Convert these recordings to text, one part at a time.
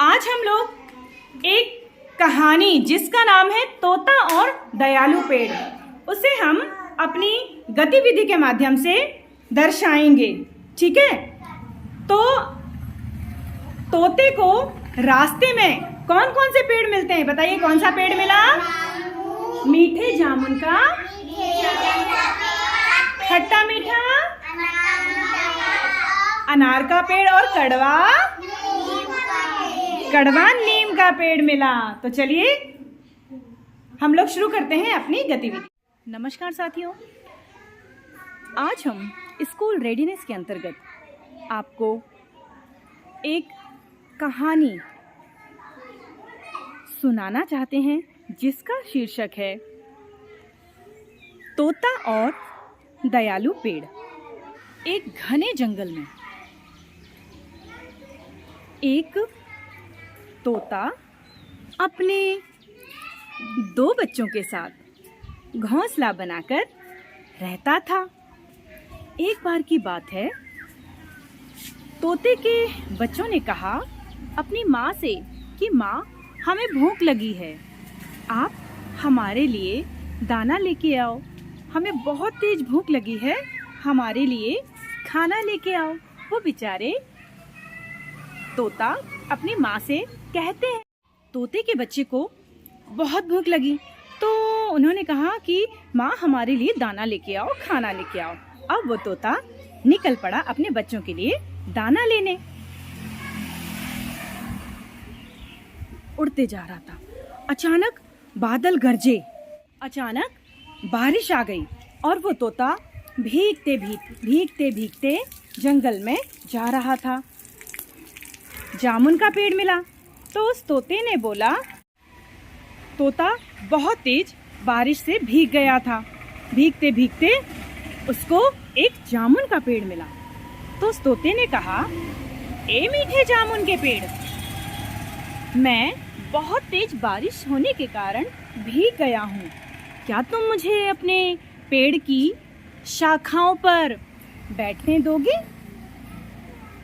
आज हम लोग एक कहानी जिसका नाम है तोता और दयालु पेड़, उसे हम अपनी गतिविधि के माध्यम से दर्शाएंगे। ठीक है, तो तोते को रास्ते में कौन कौन से पेड़ मिलते हैं? बताइए, कौन सा पेड़ मिला? मीठे जामुन का, खट्टा मीठा अनार का पेड़ और कड़वा नीम का पेड़ मिला। तो चलिए हम लोग शुरू करते हैं अपनी गतिविधि। नमस्कार साथियों, आज हम स्कूल रेडीनेस के अंतर्गत आपको एक कहानी सुनाना चाहते हैं जिसका शीर्षक है तोता और दयालु पेड़। एक घने जंगल में एक तोता अपने दो बच्चों के साथ घोंसला बनाकर रहता था। एक बार की बात है, तोते के बच्चों ने कहा अपनी माँ से कि माँ, हमें भूख लगी है, आप हमारे लिए दाना लेके आओ। हमें बहुत तेज भूख लगी है, हमारे लिए खाना लेके आओ। वो बेचारे तोता अपनी माँ से कहते हैं। तोते के बच्चे को बहुत भूख लगी तो उन्होंने कहा कि माँ, हमारे लिए दाना लेके आओ, खाना लेके आओ। अब वो तोता निकल पड़ा अपने बच्चों के लिए दाना लेने। उड़ते जा रहा था, अचानक बादल गरजे, अचानक बारिश आ गई और वो तोता भीगते जंगल में जा रहा था। जामुन का पेड़ मिला तो उस तोते ने बोला, तोता बहुत तेज बारिश से भीग गया था, भीगते उसको एक जामुन का पेड़ मिला। तो उस तोते ने कहा, ए मीठे जामुन के पेड़, मैं बहुत तेज बारिश होने के कारण भीग गया हूँ, क्या तुम मुझे अपने पेड़ की शाखाओं पर बैठने दोगे?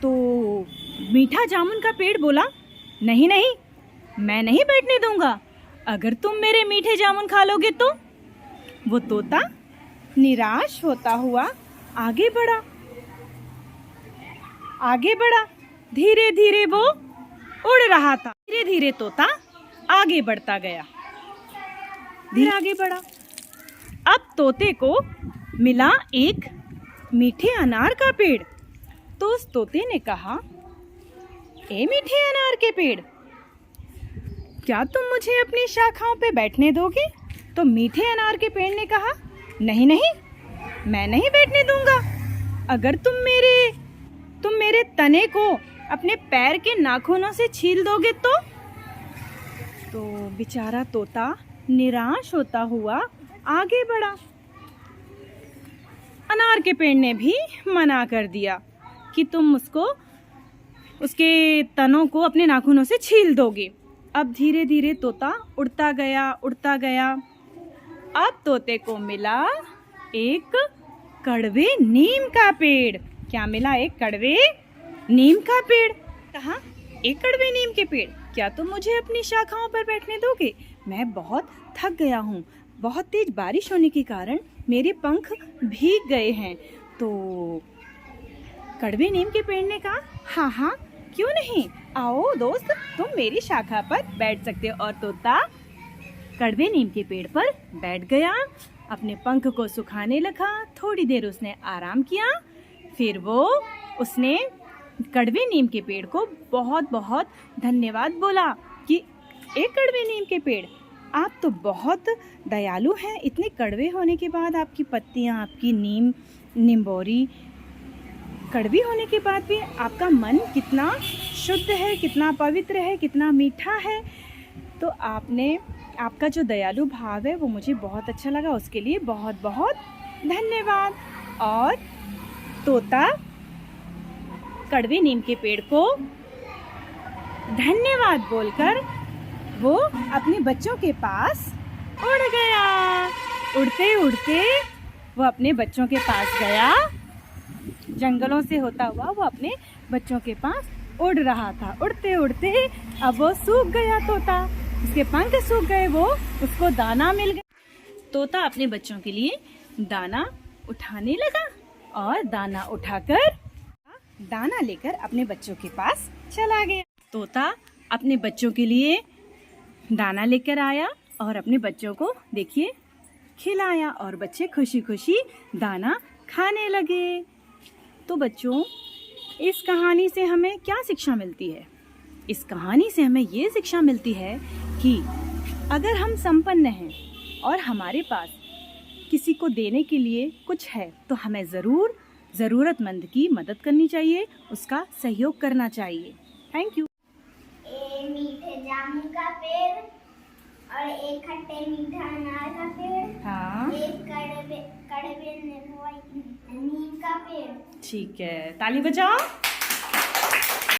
तो मीठा जामुन का पेड़ बोला, नहीं, मैं नहीं बैठने दूंगा, अगर तुम मेरे मीठे जामुन खा लोगे तो। वो तोता निराश होता हुआ आगे बढ़ा। धीरे धीरे वो उड़ रहा था। धीरे धीरे तोता आगे बढ़ता गया, धीरे आगे बढ़ा। अब तोते को मिला एक मीठे अनार का पेड़। तो उस तोते ने कहा, ए मीठे अनार के पेड़, क्या तुम मुझे अपनी शाखाओं पे बैठने दोगे? तो मीठे अनार के पेड़ ने कहा, नहीं, मैं नहीं बैठने दूंगा, अगर तुम मेरे तने को अपने पैर के नाखूनों से छील दोगे तो। बेचारा तोता निराश होता हुआ आगे बढ़ा। अनार के पेड़ ने भी मना कर दिया कि तुम उसके तनों को अपने नाखूनों से छील दोगे। अब धीरे धीरे तोता उड़ता गया। अब तोते को मिला एक कड़वे नीम का पेड़। क्या मिला? एक कड़वे नीम का पेड़। कहा, एक कड़वे नीम के पेड़, क्या तुम मुझे अपनी शाखाओं पर बैठने दोगे? मैं बहुत थक गया हूँ, बहुत तेज बारिश होने के कारण मेरे पंख भीग गए हैं। तो कड़वे नीम के पेड़ ने कहा, हाँ, क्यों नहीं, आओ दोस्त, तुम मेरी शाखा पर बैठ सकते हो। और तोता कड़वे नीम के पेड़ पर बैठ गया, अपने पंख को सुखाने लगा। थोड़ी देर उसने आराम किया, फिर उसने कड़वे नीम के पेड़ को बहुत बहुत धन्यवाद बोला कि एक कड़वे नीम के पेड़, आप तो बहुत दयालु हैं, इतने कड़वे होने के बाद आपकी पत्तियाँ, आपकी नींबोरी कड़वी होने के बाद भी आपका मन कितना शुद्ध है, कितना पवित्र है, कितना मीठा है। तो आपका जो दयालु भाव है वो मुझे बहुत अच्छा लगा, उसके लिए बहुत बहुत धन्यवाद। और तोता कड़वे नीम के पेड़ को धन्यवाद बोलकर वो अपने बच्चों के पास उड़ गया। उड़ते वो अपने बच्चों के पास गया, जंगलों से होता हुआ वो अपने बच्चों के पास उड़ रहा था। उड़ते उड़ते अब वो सूख गया तोता, उसके पंख सूख गए, वो उसको दाना मिल गया। तोता अपने बच्चों के लिए दाना उठाने लगा और दाना उठाकर दाना लेकर अपने बच्चों के पास चला गया। तोता अपने बच्चों के लिए दाना लेकर आया और अपने बच्चों को देखिए खिलाया और बच्चे खुशी खुशी दाना खाने लगे। तो बच्चों, इस कहानी से हमें क्या शिक्षा मिलती है? इस कहानी से हमें ये शिक्षा मिलती है कि अगर हम संपन्न हैं और हमारे पास किसी को देने के लिए कुछ है तो हमें ज़रूर ज़रूरतमंद की मदद करनी चाहिए, उसका सहयोग करना चाहिए। Thank you. एक मीठे जामुन का पेड़ और एक खट्टे मीठा अनार का पेड़। हाँ, एक कड़वे कड़वे नीम का पेड़। ठीक है, ताली बजाओ।